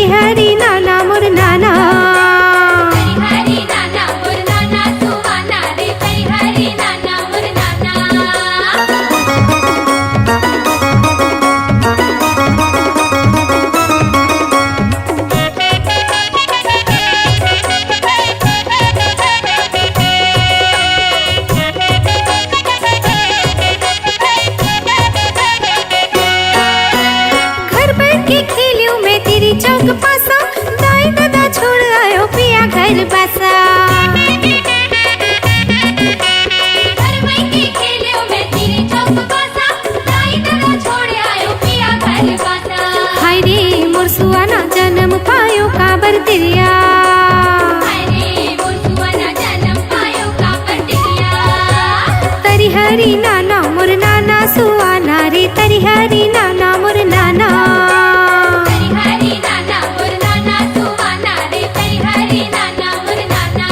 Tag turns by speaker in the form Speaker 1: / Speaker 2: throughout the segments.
Speaker 1: तरी हरी नाना मोर नाना।
Speaker 2: हरी नाना मोर नाना सुवाना रे, तरी हरी नाना मोर नाना।
Speaker 1: घर बैठ के खेलियो मैं तेरी चौक पासा, दाई दादा छोड़ आयो पिया घर बसा।
Speaker 2: घर में के खेलियो मैं तेरी चौक पासा, दाई दादा छोड़ आयो पिया घर बसा।
Speaker 1: हाय रे मोर सुहाना जन्म पायो काबर तिरिया।
Speaker 2: हाय रे मोर सुहाना जन्म पायो काबर तिरिया।
Speaker 1: तरी हरी नाना मोर नाना सुहाना रे, तरी हरी नाना मोर नाना।
Speaker 2: तरी हरी नाना मोर नाना सुवाना रे, तरी हरी नाना मोर नाना।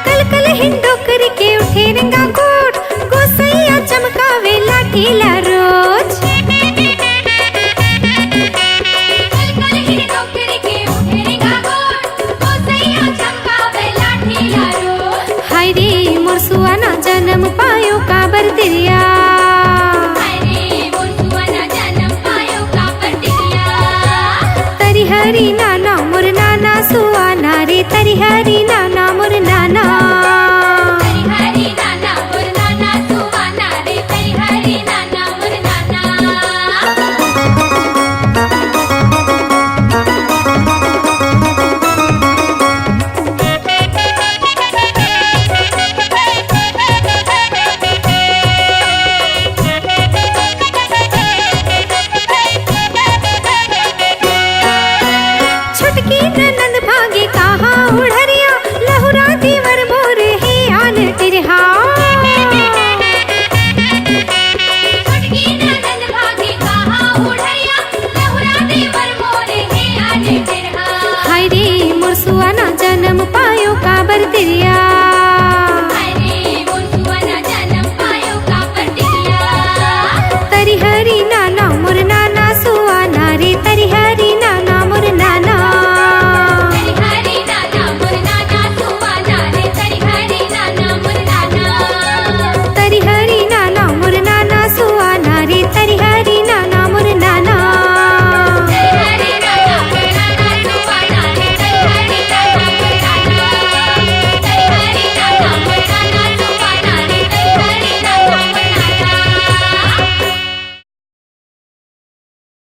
Speaker 1: कल कल हिंडो करके उठे रंगा कोट, गोसैया चमकावे लाठी ला